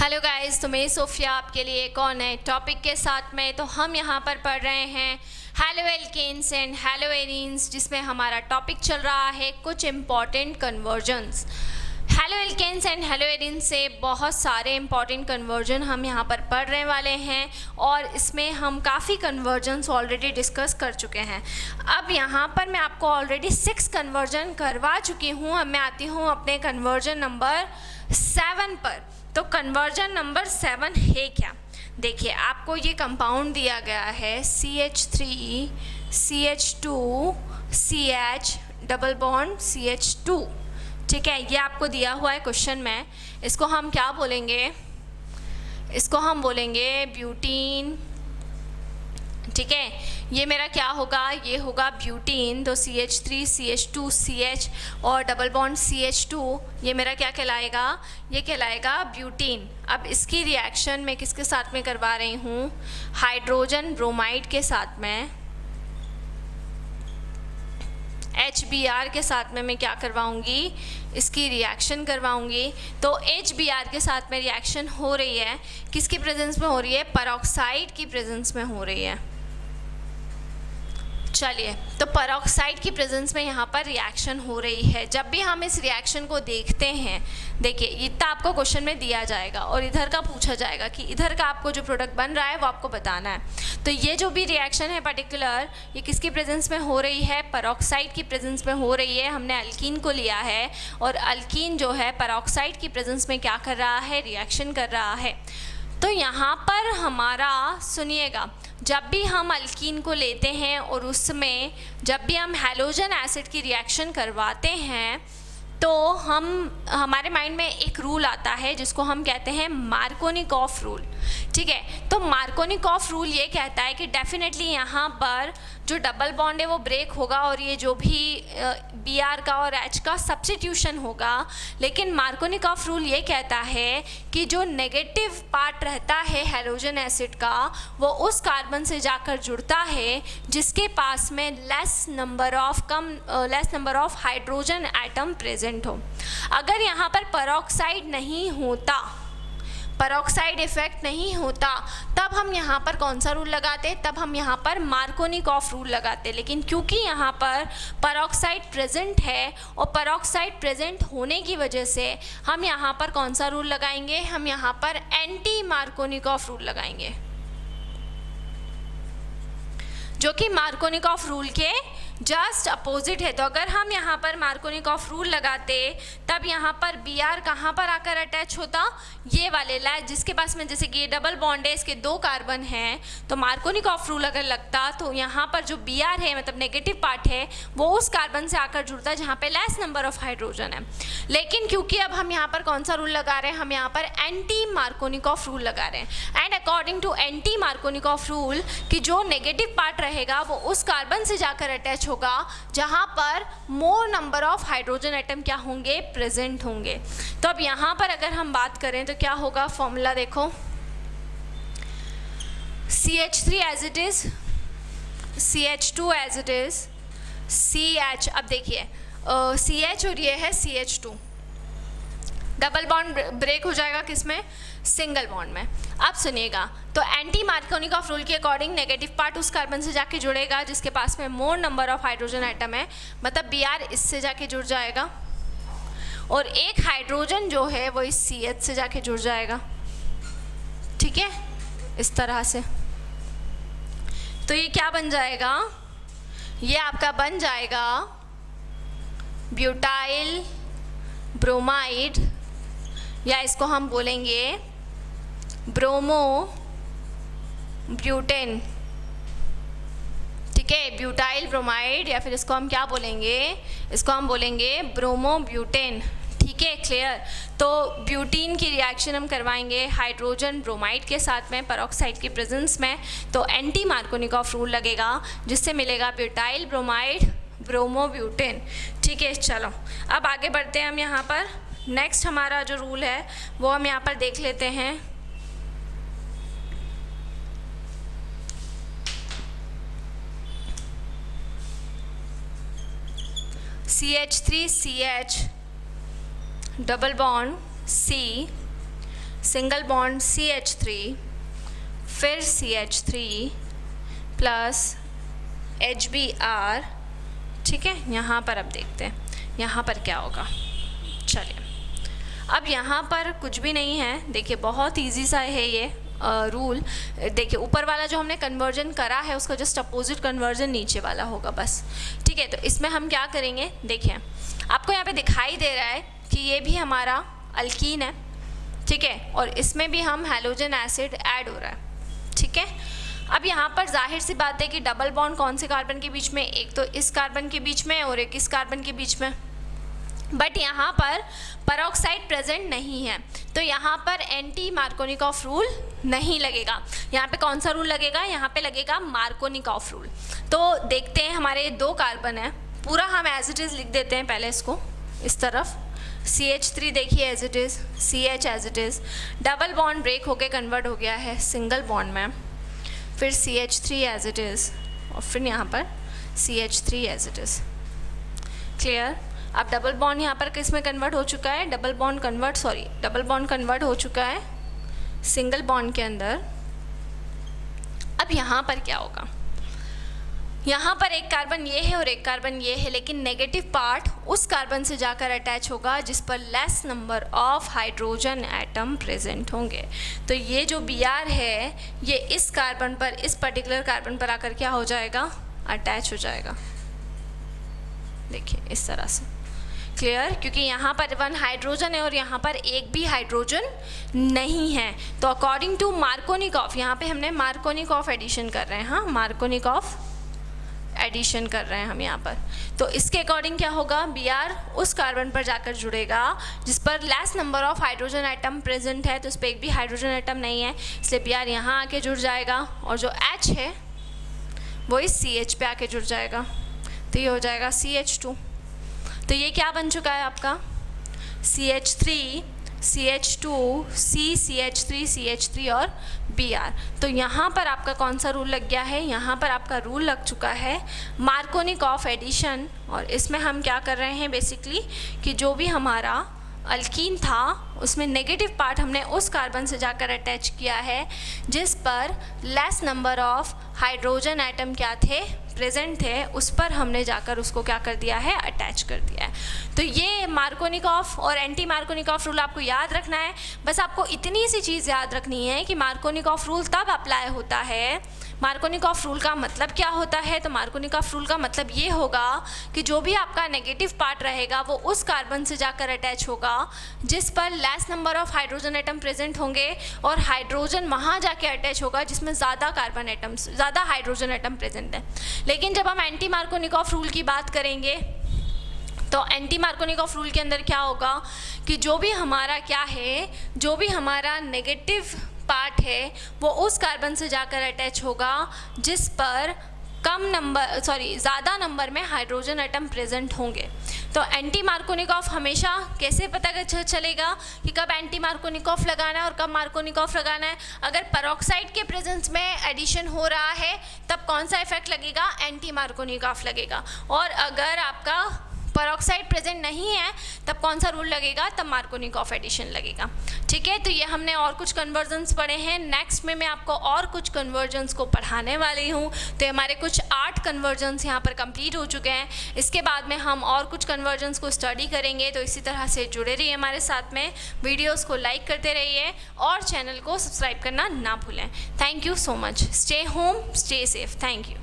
Hello guys, तो मैं Sophia आपके लिए एक और नए टॉपिक के साथ में। तो हम यहाँ पर पढ़ रहे हैं haloalkanes and haloarenes, जिसमें हमारा टॉपिक चल रहा है कुछ important conversions. Haloalkanes and haloarenes से बहुत सारे इम्पॉर्टेंट कन्वर्जन हम यहाँ पर पढ़ने वाले हैं और इसमें हम काफ़ी कन्वर्जन्स ऑलरेडी डिस्कस कर चुके हैं। अब यहाँ पर मैं आपको ऑलरेडी 6 कन्वर्जन करवा चुकी हूँ। अब मैं आती हूँ अपने कन्वर्जन नंबर 7 पर। तो कन्वर्जन नंबर 7 है क्या? देखिए, आपको ये कंपाउंड दिया गया है CH3 CH2 CH double bond CH2। ठीक है, ये आपको दिया हुआ है क्वेश्चन में। इसको हम क्या बोलेंगे? इसको हम बोलेंगे ब्यूटीन। ठीक है, ये मेरा क्या होगा? ये होगा ब्यूटीन। तो CH3 CH2 CH और डबल बॉन्ड CH2, ये मेरा क्या कहलाएगा? ये कहलाएगा ब्यूटीन। अब इसकी रिएक्शन मैं किसके साथ में करवा रही हूँ? हाइड्रोजन ब्रोमाइड के साथ में, HBr के साथ में मैं क्या करवाऊंगी? इसकी रिएक्शन करवाऊंगी। तो HBr के साथ में रिएक्शन हो रही है, किसकी प्रेजेंस में हो रही है? पेरोक्साइड की प्रेजेंस में हो रही है। चलिए, तो पेरोक्साइड की प्रेजेंस में यहाँ पर रिएक्शन हो रही है। जब भी हम इस रिएक्शन को देखते हैं, देखिए इतना आपको क्वेश्चन में दिया जाएगा और इधर का पूछा जाएगा कि इधर का आपको जो प्रोडक्ट बन रहा है वो आपको बताना है। तो ये जो भी रिएक्शन है पर्टिकुलर, ये किसकी प्रेजेंस में हो रही है? पेरोक्साइड की प्रेजेंस में हो रही है। हमने अल्कीन को लिया है और अल्कीन जो है पेरोक्साइड की प्रेजेंस में क्या कर रहा है? रिएक्शन कर रहा है। तो यहाँ पर हमारा, सुनिएगा, जब भी हम अल्कीन को लेते हैं और उसमें जब भी हम हैलोजन एसिड की रिएक्शन करवाते हैं, तो हमारे माइंड में एक रूल आता है जिसको हम कहते हैं मार्कोनिकॉफ रूल। ठीक है, तो मार्कोनिकॉफ रूल ये कहता है कि डेफिनेटली यहाँ पर जो डबल बॉन्ड है वो ब्रेक होगा और ये जो भी Br का और H का सब्स्टिट्यूशन होगा। लेकिन मार्कोनिकॉफ रूल ये कहता है कि जो नेगेटिव पार्ट रहता है हैलोजन एसिड का, वो उस कार्बन से जाकर जुड़ता है जिसके पास में less number of hydrogen atom present हो। अगर यहाँ पर पेरोक्साइड नहीं होता, पेरोक्साइड इफेक्ट नहीं होता, तब हम यहाँ पर कौन सा रूल लगाते? तब हम यहाँ पर मार्कोनिकॉफ रूल लगाते। लेकिन क्योंकि यहाँ पर पेरोक्साइड प्रेजेंट है और पेरोक्साइड प्रेजेंट होने की वजह से हम यहाँ पर कौन सा रूल लगाएंगे? हम यहाँ पर एंटी मार्कोनिकॉफ रूल लगाएंगे, जो कि मार्कोनिकॉफ रूल के जस्ट अपोजिट है। तो अगर हम यहाँ पर मार्कोनिकॉफ रूल लगाते, तब यहाँ पर Br कहाँ पर आकर अटैच होता? ये वाले लाइट जिसके पास में, जैसे कि ये डबल बॉन्ड है, इसके 2 कार्बन हैं, तो मार्कोनिकॉफ रूल अगर लगता तो यहाँ पर जो Br है, मतलब नेगेटिव पार्ट है, वो उस कार्बन से आकर जुड़ता जहाँ पे लेस नंबर ऑफ हाइड्रोजन है। लेकिन क्योंकि अब हम यहाँ पर कौन सा रूल लगा रहे हैं? हम यहाँ पर एंटी मार्कोनिकॉफ रूल लगा रहे हैं। And according to anti Markovnikov rule, कि जो नेगेटिव पार्ट रहेगा वो उस कार्बन से जाकर अटैच होगा जहां पर मोर नंबर ऑफ हाइड्रोजन एटम क्या होंगे? प्रेजेंट होंगे। तो अब यहां पर अगर हम बात करें तो क्या होगा? फॉर्मूला देखो, CH3 as it is, CH2 as it is, CH। अब देखिए CH और ये है CH2, डबल बॉन्ड ब्रेक हो जाएगा किसमें? सिंगल बॉन्ड में। अब सुनिएगा, तो एंटी मार्कोनिकॉफ रूल के अकॉर्डिंग नेगेटिव पार्ट उस कार्बन से जाके जुड़ेगा जिसके पास में मोर नंबर ऑफ हाइड्रोजन एटम है, मतलब Br इससे जाके जुड़ जाएगा और एक हाइड्रोजन जो है वो इस CH से जाके जुड़ जाएगा। ठीक है, इस तरह से। तो ये क्या बन जाएगा? ये आपका बन जाएगा ब्यूटाइल ब्रोमाइड, या इसको हम बोलेंगे ब्रोमो ब्यूटेन। ठीक है, ब्यूटाइल ब्रोमाइड, या फिर इसको हम क्या बोलेंगे? इसको हम बोलेंगे ब्रोमो ब्यूटेन। ठीक है, क्लियर। तो ब्यूटीन की रिएक्शन हम करवाएंगे हाइड्रोजन ब्रोमाइड के साथ में पेरोक्साइड की प्रेजेंस में। तो एंटी मार्कोनिकॉफ रूल लगेगा जिससे मिलेगा ब्यूटाइल ब्रोमाइड ब्रोमो ब्यूटेन। ठीक है, चलो अब आगे बढ़ते हैं हम यहाँ पर। नेक्स्ट हमारा जो रूल है वो हम यहाँ पर देख लेते हैं। CH3 CH double bond C single bond CH3, फिर CH3 प्लस HBr, ठीक है। यहाँ पर अब देखते हैं यहाँ पर क्या होगा। चलिए, अब यहाँ पर कुछ भी नहीं है, देखिए बहुत इजी सा है ये रूल। देखिए ऊपर वाला जो हमने कन्वर्जन करा है उसका जस्ट अपोजिट कन्वर्जन नीचे वाला होगा बस, ठीक है। तो इसमें हम क्या करेंगे, देखिए आपको यहाँ पे दिखाई दे रहा है कि ये भी हमारा अल्कीन है, ठीक है, और इसमें भी हम हैलोजन एसिड ऐड हो रहा है, ठीक है। अब यहाँ पर जाहिर सी बात है कि डबल बॉन्ड कौन से कार्बन के बीच में, एक तो इस कार्बन के बीच में और एक इस कार्बन के बीच में, बट यहाँ पर पेरोक्साइड प्रेजेंट नहीं है, तो यहाँ पर एंटी मार्कोनिकॉफ रूल नहीं लगेगा। यहाँ पे कौन सा रूल लगेगा, यहाँ पे लगेगा मार्कोनिकॉफ रूल। तो देखते हैं, हमारे 2 कार्बन है, पूरा हम एज इट इज़ लिख देते हैं पहले इसको इस तरफ। CH3 देखिए as it is, CH as it is, double bond break होके कन्वर्ट हो गया है सिंगल बॉन्ड में, फिर CH3 एज इट इज़, और फिर यहाँ पर CH3 as it is. Clear. अब डबल बॉन्ड यहाँ पर किस में कन्वर्ट हो चुका है, डबल बॉन्ड कन्वर्ट हो चुका है सिंगल बॉन्ड के अंदर। अब यहाँ पर क्या होगा, यहाँ पर एक कार्बन ये है और एक कार्बन ये है, लेकिन नेगेटिव पार्ट उस कार्बन से जाकर अटैच होगा जिस पर less number of hydrogen atom present होंगे। तो ये जो Br है ये इस कार्बन पर, इस पर्टिकुलर कार्बन पर आकर क्या हो जाएगा, अटैच हो जाएगा। देखिए इस तरह से। क्लियर, क्योंकि यहाँ पर 1 हाइड्रोजन है और यहाँ पर एक भी हाइड्रोजन नहीं है। तो अकॉर्डिंग टू मार्कोनिकॉफ, यहाँ पे हमने मार्कोनिकॉफ एडिशन कर रहे हैं, हाँ मार्कोनिकॉफ एडिशन कर रहे हैं हम यहाँ पर। तो इसके अकॉर्डिंग क्या होगा, Br उस कार्बन पर जाकर जुड़ेगा जिस पर less number of hydrogen atom present है, तो इस पर एक भी हाइड्रोजन एटम नहीं है, इसलिए Br यहाँ आके जुड़ जाएगा, और जो H है वो इस CH पे आके जुड़ जाएगा, तो ये हो जाएगा CH2। तो ये क्या बन चुका है आपका, CH3, CH2, CH3, CH3 और Br। तो यहाँ पर आपका कौन सा रूल लग गया है, यहाँ पर आपका रूल लग चुका है मार्कोनिकॉफ एडिशन। और इसमें हम क्या कर रहे हैं बेसिकली कि जो भी हमारा अल्कीन था उसमें नेगेटिव पार्ट हमने उस कार्बन से जाकर अटैच किया है जिस पर less number of hydrogen atom क्या थे, प्रेजेंट थे, उस पर हमने जाकर उसको क्या कर दिया है, अटैच कर दिया है। तो ये मार्कोनिकॉफ और एंटी मार्कोनिकॉफ रूल आपको याद रखना है। बस आपको इतनी सी चीज़ याद रखनी है कि मार्कोनिकॉफ रूल तब अप्लाई होता है, मार्कोनिकॉफ रूल का मतलब क्या होता है, तो मार्कोनिकॉफ रूल का मतलब ये होगा कि जो भी आपका नेगेटिव पार्ट रहेगा वो उस कार्बन से जाकर अटैच होगा जिस पर less number of hydrogen atom present होंगे, और हाइड्रोजन वहाँ जाके अटैच होगा जिसमें ज़्यादा कार्बन एटम्स, ज़्यादा हाइड्रोजन एटम प्रेजेंट है। लेकिन जब हम एंटी मार्कोनिकॉफ रूल की बात करेंगे तो एंटी मार्कोनिकॉफ रूल के अंदर क्या होगा कि जो भी हमारा क्या है, जो भी हमारा नेगेटिव पार्ट है वो उस कार्बन से जाकर अटैच होगा जिस पर ज़्यादा नंबर में हाइड्रोजन एटम प्रेजेंट होंगे। तो एंटी मार्कोनिकॉफ हमेशा कैसे पता चलेगा कि कब एंटी मार्कोनिकॉफ लगाना है और कब मार्कोनिकॉफ लगाना है। अगर पेरोक्साइड के प्रेजेंस में एडिशन हो रहा है तब कौन सा इफेक्ट लगेगा, एंटी मार्कोनिकॉफ लगेगा, और अगर आपका पेरोक्साइड प्रेजेंट नहीं है तब कौन सा रूल लगेगा, तब मार्कोनिकॉफ एडिशन लगेगा। ठीक है, तो ये हमने और कुछ कन्वर्जन्स पढ़े हैं। नेक्स्ट में मैं आपको और कुछ कन्वर्जन्स को पढ़ाने वाली हूँ। तो हमारे कुछ 8 कन्वर्जन्स यहाँ पर कंप्लीट हो चुके हैं। इसके बाद में हम और कुछ कन्वर्जन्स को स्टडी करेंगे। तो इसी तरह से जुड़े रहिए हमारे साथ में, वीडियोज़ को लाइक करते रहिए और चैनल को सब्सक्राइब करना ना भूलें। Thank you so much. Stay home, stay safe. Thank you.